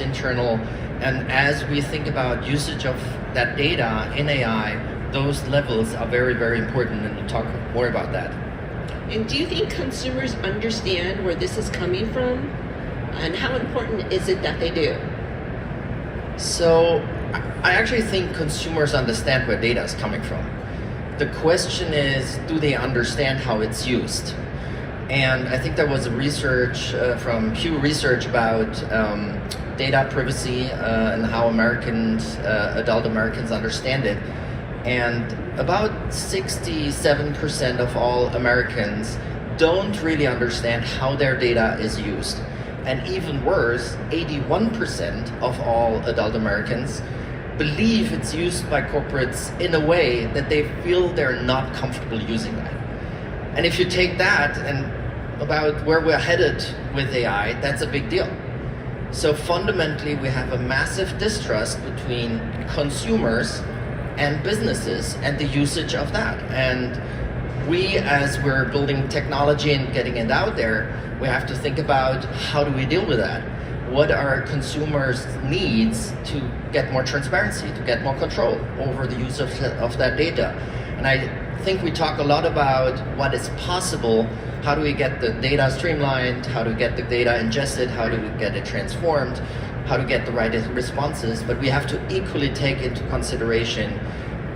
internal. And as we think about usage of that data in AI, those levels are very, very important, and we'll talk more about that. And do you think consumers understand where this is coming from? And how important is it that they do? So I actually think consumers understand where data is coming from. The question is, do they understand how it's used? And I think there was a research from Pew Research about data privacy and how adult Americans understand it. And about 67% of all Americans don't really understand how their data is used. And even worse, 81% of all adult Americans believe it's used by corporates in a way that they feel they're not comfortable using that. And if you take that and about where we're headed with AI, that's a big deal. So fundamentally, we have a massive distrust between consumers and businesses and the usage of that. And we, as we're building technology and getting it out there, we have to think about how do we deal with that? What are consumers' needs to get more transparency, to get more control over the use of that data? And I think we talk a lot about what is possible. How do we get the data streamlined? How do we get the data ingested? How do we get it transformed? How to get the right responses? But we have to equally take into consideration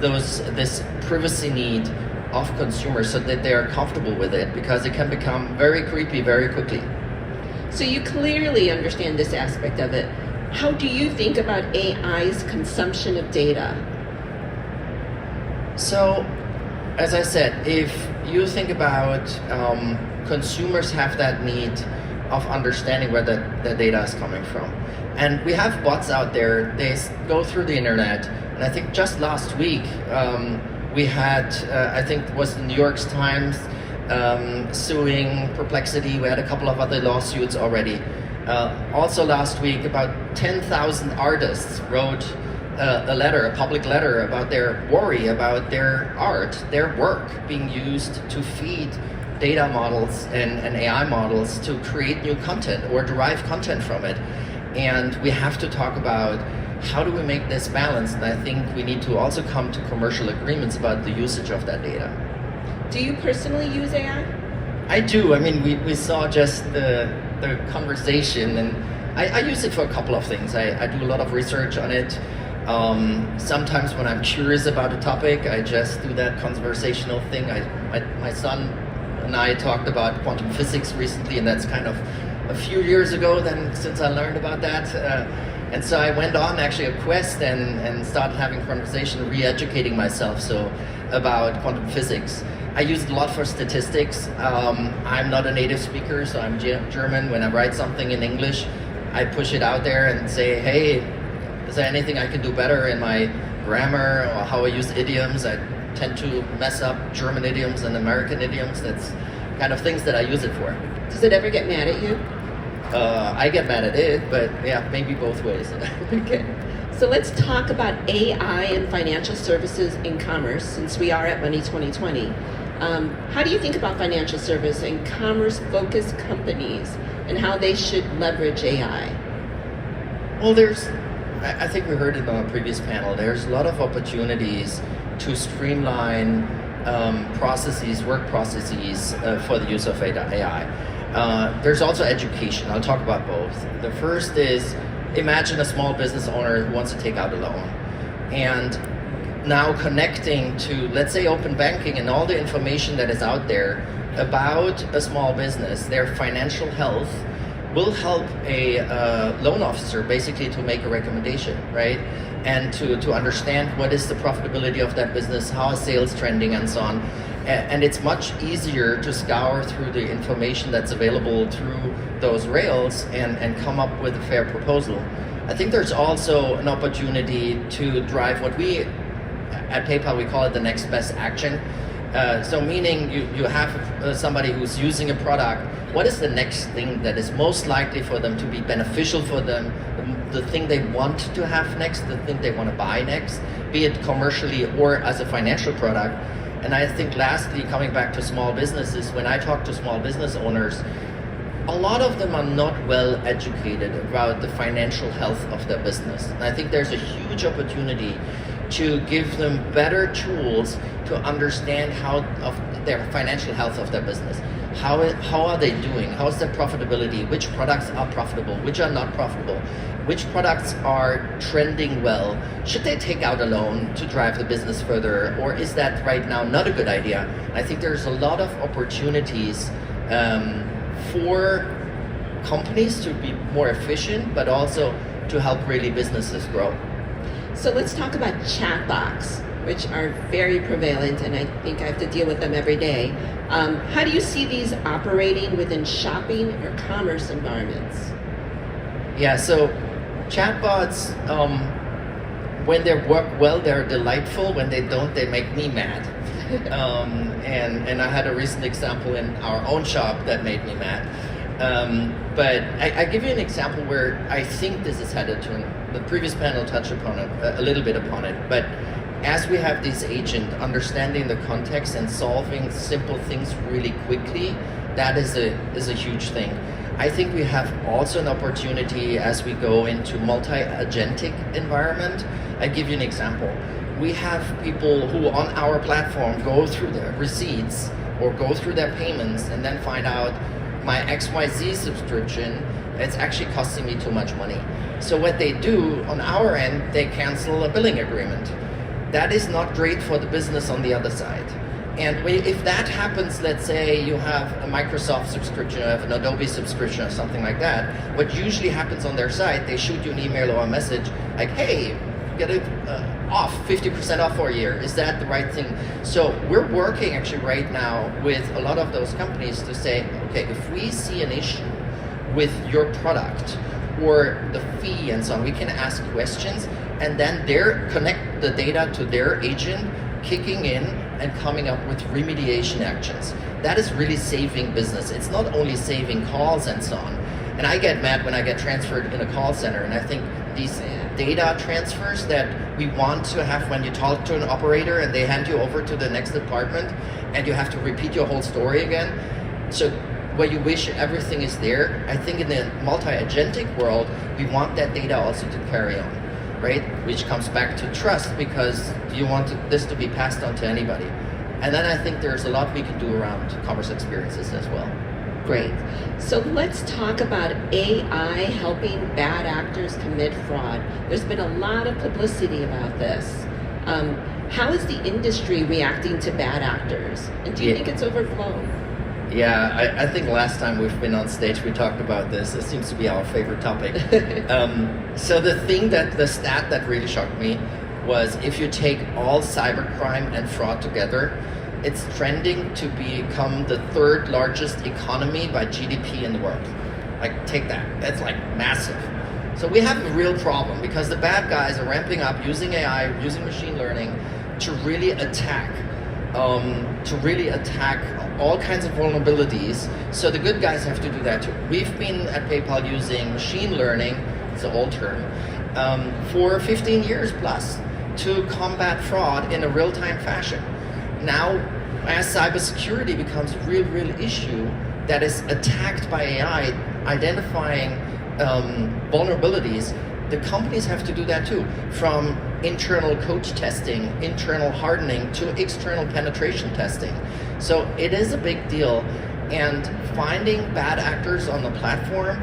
this privacy need of consumers so that they are comfortable with it, because it can become very creepy very quickly. So you clearly understand this aspect of it. How do you think about AI's consumption of data? So, as I said, if you think about consumers have that need of understanding where the data is coming from. And we have bots out there, they go through the internet, and I think just last week we had, I think it was the New York Times suing Perplexity. We had a couple of other lawsuits already. Also last week, about 10,000 artists wrote a public letter about their worry about their art, their work being used to feed data models and AI models to create new content or derive content from it. And we have to talk about how do we make this balance, and I think we need to also come to commercial agreements about the usage of that data. Do you personally use AI? I do. I mean, we saw just the conversation, and I use it for a couple of things. I do a lot of research on it. Sometimes when I'm curious about a topic, I just do that conversational thing. My son and I talked about quantum physics recently, and that's kind of a few years ago then since I learned about that. And so I went on actually a quest and started having conversation, re-educating myself about quantum physics. I use it a lot for statistics. I'm not a native speaker, so I'm German. When I write something in English, I push it out there and say, hey, is there anything I can do better in my grammar or how I use idioms? I tend to mess up German idioms and American idioms. That's kind of things that I use it for. Does it ever get mad at you? I get mad at it, but yeah, maybe both ways. Okay. So let's talk about AI and financial services in commerce, since we are at Money 2020. How do you think about financial service and commerce-focused companies and how they should leverage AI? Well, I think we heard it on a previous panel, there's a lot of opportunities to streamline work processes for the use of AI. There's also education. I'll talk about both. The first is, imagine a small business owner who wants to take out a loan. And now connecting to, let's say, open banking and all the information that is out there about a small business, their financial health, will help a loan officer basically to make a recommendation, right? And to understand what is the profitability of that business, how is sales trending, and so on. And it's much easier to scour through the information that's available through those rails and come up with a fair proposal. I think there's also an opportunity to drive what we, at PayPal, we call it the next best action. So meaning you have somebody who's using a product, what is the next thing that is most likely for them to be beneficial for them, the thing they want to have next, the thing they want to buy next, be it commercially or as a financial product. And I think lastly, coming back to small businesses, when I talk to small business owners, a lot of them are not well educated about the financial health of their business. And I think there's a huge opportunity to give them better tools to understand how of their financial health of their business. How are they doing? How's their profitability? Which products are profitable? Which are not profitable? Which products are trending well? Should they take out a loan to drive the business further? Or is that right now not a good idea? I think there's a lot of opportunities for companies to be more efficient, but also to help really businesses grow. So let's talk about chatbots, which are very prevalent, and I think I have to deal with them every day. How do you see these operating within shopping or commerce environments? Yeah, so chatbots, when they work well, they're delightful. When they don't, they make me mad. And I had a recent example in our own shop that made me mad. But I give you an example where I think this is headed to, and the previous panel touched upon it, a little bit upon it, but as we have this agent understanding the context and solving simple things really quickly, that is a huge thing. I think we have also an opportunity as we go into multi-agentic environment. I give you an example. We have people who on our platform go through their receipts or go through their payments and then find out my XYZ subscription, it's actually costing me too much money. So what they do on our end, they cancel a billing agreement. That is not great for the business on the other side. And if that happens, let's say you have a Microsoft subscription, you have an Adobe subscription or something like that, what usually happens on their site, they shoot you an email or a message like, hey, get it off, 50% off for a year. Is that the right thing? So we're working actually right now with a lot of those companies to say, okay, if we see an issue with your product or the fee and so on, we can ask questions and then connect the data to their agent, kicking in and coming up with remediation actions. That is really saving business. It's not only saving calls and so on. And I get mad when I get transferred in a call center, and I think these data transfers that we want to have when you talk to an operator and they hand you over to the next department and you have to repeat your whole story again. So where you wish everything is there, I think in the multi-agentic world, we want that data also to carry on, right? Which comes back to trust, because you want this to be passed on to anybody. And then I think there's a lot we can do around commerce experiences as well. Great. So let's talk about AI helping bad actors commit fraud. There's been a lot of publicity about this. How is the industry reacting to bad actors? And do you think it's overblown? Yeah, I think last time we've been on stage we talked about this. It seems to be our favorite topic. So the stat that really shocked me was if you take all cybercrime and fraud together, it's trending to become the third largest economy by GDP in the world. Like, take that. That's like massive. So we have a real problem because the bad guys are ramping up using AI, using machine learning to really attack all kinds of vulnerabilities. So the good guys have to do that too. We've been at PayPal using machine learning, it's an old term, for 15 years plus to combat fraud in a real-time fashion. Now, as cybersecurity becomes a real issue that is attacked by AI, identifying vulnerabilities, the companies have to do that too, from internal code testing, internal hardening, to external penetration testing. So it is a big deal, and finding bad actors on the platform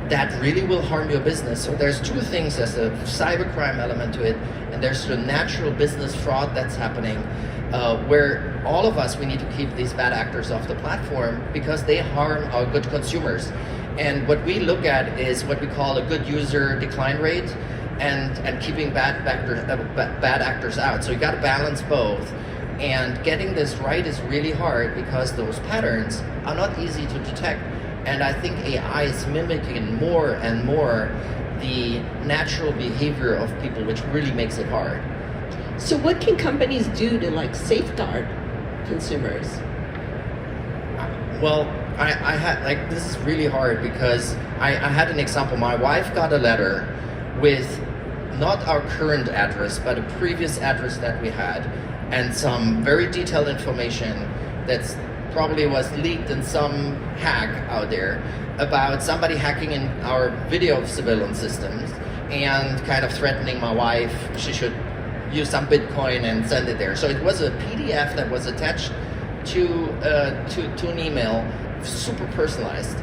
that really will harm your business. So there's two things. There's a cybercrime element to it, and there's the natural business fraud that's happening, where all of us, we need to keep these bad actors off the platform because they harm our good consumers. And what we look at is what we call a good user decline rate and keeping bad actors out. So you got to balance both. And getting this right is really hard because those patterns are not easy to detect. And I think AI is mimicking more and more the natural behavior of people, which really makes it hard. So what can companies do to safeguard consumers? Well, I had this is really hard because I had an example. My wife got a letter with not our current address, but a previous address that we had, and some very detailed information that's probably was leaked in some hack out there about somebody hacking in our video surveillance systems and kind of threatening my wife she should use some Bitcoin and send it there. So it was a PDF that was attached to an email, super personalized.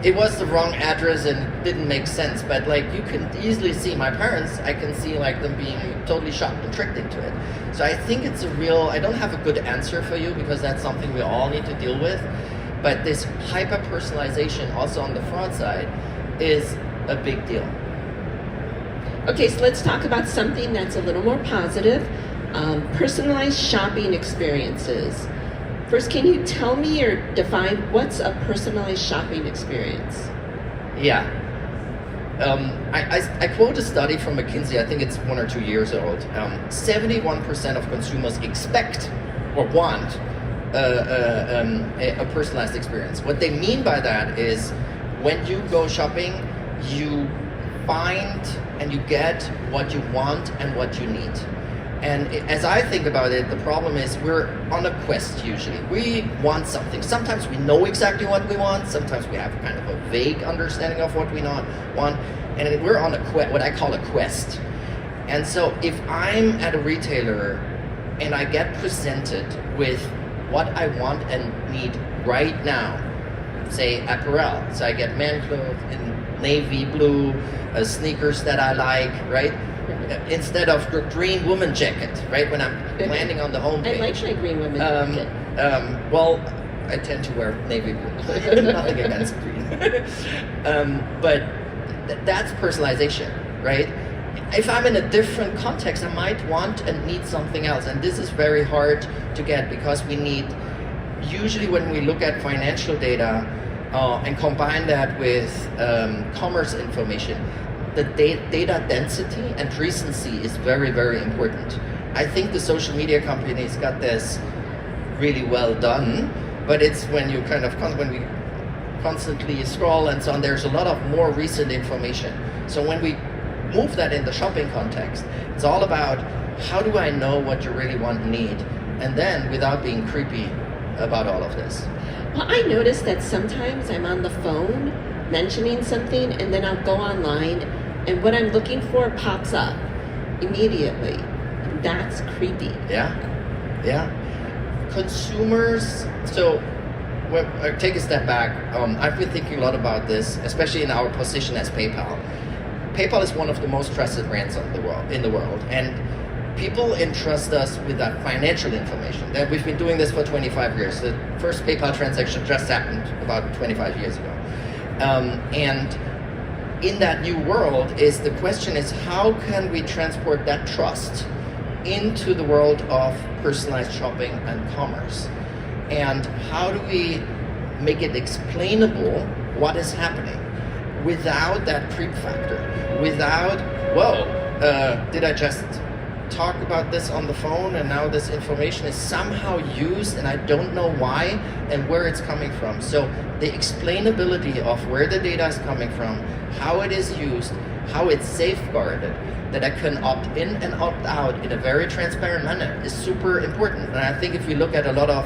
It was the wrong address and it didn't make sense, but like you can easily see my parents, I can see like them being totally shocked and tricked into it. So I think it's a real, I don't have a good answer for you because that's something we all need to deal with, but this hyper personalization also on the fraud side is a big deal. Okay, so let's talk about something that's a little more positive. Personalized shopping experiences. First, can you tell me or define what's a personalized shopping experience? Yeah. I quote a study from McKinsey, I think it's 1 or 2 years old. 71% of consumers expect or want a personalized experience. What they mean by that is when you go shopping, you find and you get what you want and what you need. And as I think about it, the problem is we're on a quest usually. We want something. Sometimes we know exactly what we want. Sometimes we have kind of a vague understanding of what we want. And we're on what I call a quest. And so if I'm at a retailer and I get presented with what I want and need right now, say apparel. So I get man clothes in navy blue, sneakers that I like, right? Instead of the green woman jacket, right? When I'm landing on the homepage. I like my green woman jacket. Well, I tend to wear navy blue. Nothing against green. But that's personalization, right? If I'm in a different context, I might want and need something else. And this is very hard to get because we need, usually when we look at financial data and combine that with commerce information, the data density and recency is very, very important. I think the social media companies got this really well done, but it's when you kind of, when we constantly scroll and so on, there's a lot of more recent information. So when we move that in the shopping context, it's all about how do I know what you really want and need, and then without being creepy about all of this. Well, I noticed that sometimes I'm on the phone mentioning something and then I'll go online and what I'm looking for pops up immediately. That's creepy. Yeah. Consumers, so when I take a step back, I've been thinking a lot about this, especially in our position as PayPal. PayPal is one of the most trusted brands in the world, and people entrust us with that financial information. That we've been doing this for 25 years. The first PayPal transaction just happened about 25 years ago. And in that new world, the question is how can we transport that trust into the world of personalized shopping and commerce? And how do we make it explainable what is happening without that creep factor? Without, did I just talk about this on the phone and now this information is somehow used and I don't know why and where it's coming from. So the explainability of where the data is coming from, how it is used, how it's safeguarded, that I can opt in and opt out in a very transparent manner is super important. And I think if we look at a lot of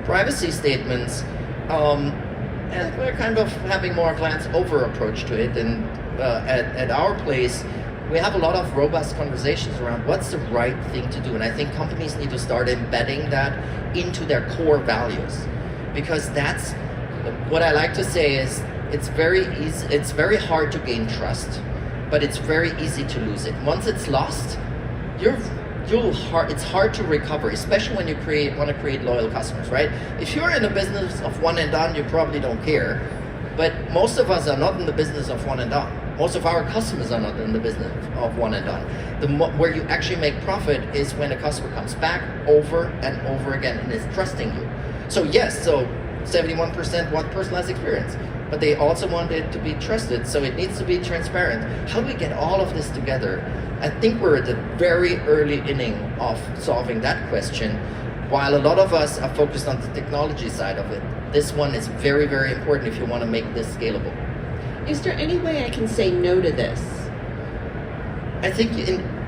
privacy statements, and we're kind of having more glance over approach to it, and at our place, we have a lot of robust conversations around what's the right thing to do. And I think companies need to start embedding that into their core values, because that's what I like to say is it's very easy, it's very hard to gain trust, but it's very easy to lose it. Once it's lost, it's hard to recover, especially when you want to create loyal customers, right? If you're in a business of one and done, you probably don't care. But most of us are not in the business of one and done. Most of our customers are not in the business of one and done. Where you actually make profit is when a customer comes back over and over again and is trusting you. So yes, 71% want personalized experience, but they also want it to be trusted, so it needs to be transparent. How do we get all of this together? I think we're at the very early inning of solving that question. While a lot of us are focused on the technology side of it, this one is very, very important if you want to make this scalable. Is there any way I can say no to this? I think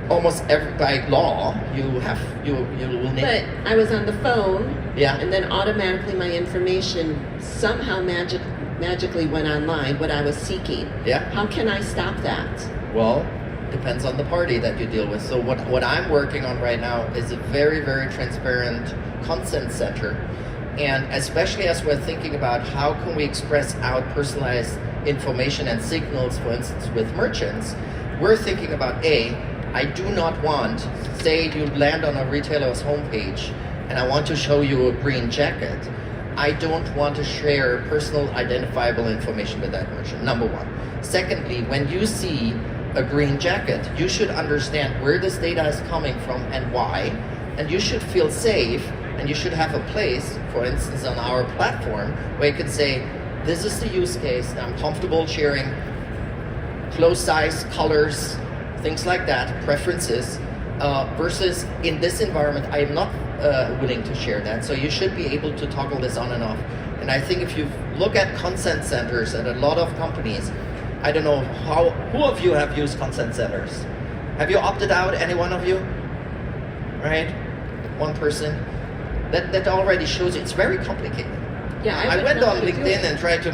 almost by law, you will need. But I was on the phone, Yeah. and then automatically my information somehow magically went online, what I was seeking. Yeah. How can I stop that? Well, depends on the party that you deal with. So what I'm working on right now is a very, very transparent consent center. And especially as we're thinking about how can we express out personalized information and signals, for instance, with merchants, we're thinking about I do not want, say you land on a retailer's homepage and I want to show you a green jacket. I don't want to share personal identifiable information with that merchant, number one. Secondly, when you see a green jacket, you should understand where this data is coming from and why, and you should feel safe, and you should have a place, for instance, on our platform, where you can say, this is the use case, I'm comfortable sharing clothes size, colors, things like that, preferences, versus in this environment, I am not willing to share that. So you should be able to toggle this on and off. And I think if you look at consent centers at a lot of companies, I don't know who of you have used consent centers? Have you opted out, any one of you? Right? One person. That already shows you it's very complicated. Yeah, I went on LinkedIn and tried to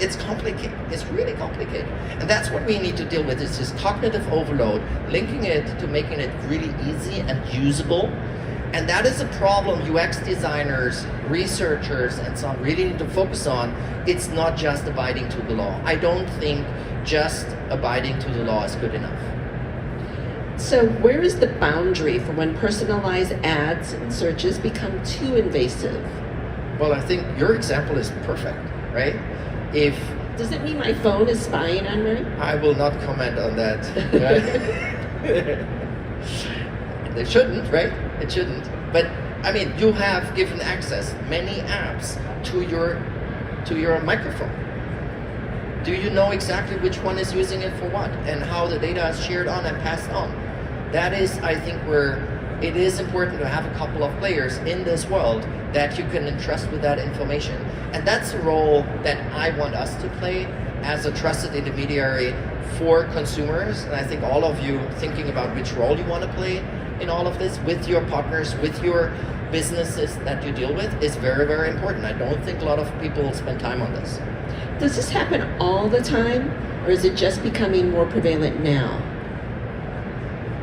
it's complicated. It's really complicated. And that's what we need to deal with, is this cognitive overload, linking it to making it really easy and usable. And that is a problem UX designers, researchers, and so on really need to focus on. It's not just abiding to the law. I don't think just abiding to the law is good enough. So where is the boundary for when personalized ads and searches become too invasive? Well, I think your example is perfect, right? Does it mean my phone is spying on me? I will not comment on that. It shouldn't, right? It shouldn't. But I mean, you have given access many apps to your microphone. Do you know exactly which one is using it for what and how the data is shared on and passed on? That is, I think, where it is important to have a couple of players in this world that you can entrust with that information. And that's the role that I want us to play as a trusted intermediary for consumers. And I think all of you thinking about which role you want to play in all of this with your partners, with your businesses that you deal with is very, very important. I don't think a lot of people spend time on this. Does this happen all the time, or is it just becoming more prevalent now?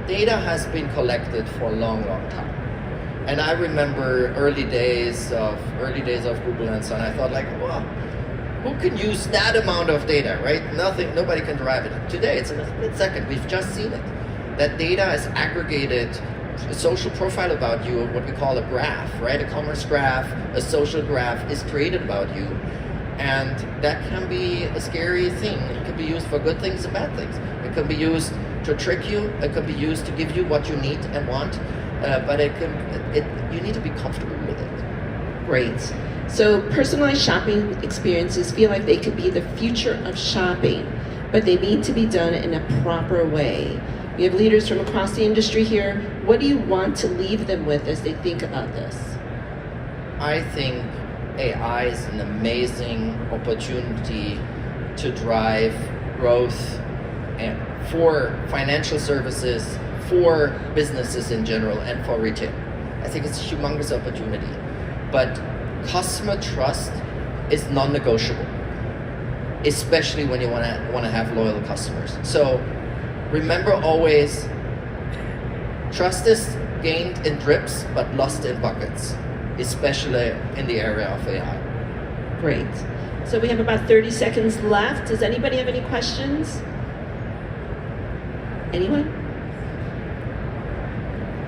Data has been collected for a long, long time. And I remember early days of Google and so on. I thought like, well, who can use that amount of data, right? Nobody can derive it. Today, it's in a split second. We've just seen it. That data is aggregated, a social profile about you, what we call a graph, right? A commerce graph, a social graph is created about you. And that can be a scary thing. It can be used for good things and bad things. It can be used to trick you. It can be used to give you what you need and want. But you need to be comfortable with it. Great. So personalized shopping experiences feel like they could be the future of shopping, but they need to be done in a proper way. We have leaders from across the industry here. What do you want to leave them with as they think about this? I think AI is an amazing opportunity to drive growth and for financial services, for businesses in general, and for retail. I think it's a humongous opportunity. But customer trust is non-negotiable, especially when you want to have loyal customers. So remember always, trust is gained in drips, but lost in buckets, especially in the area of AI. Great. So we have about 30 seconds left. Does anybody have any questions? Anyone?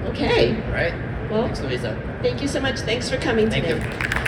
Okay. All right. Well, thanks, Luisa. thank you so much. Thanks for coming Thank today. you.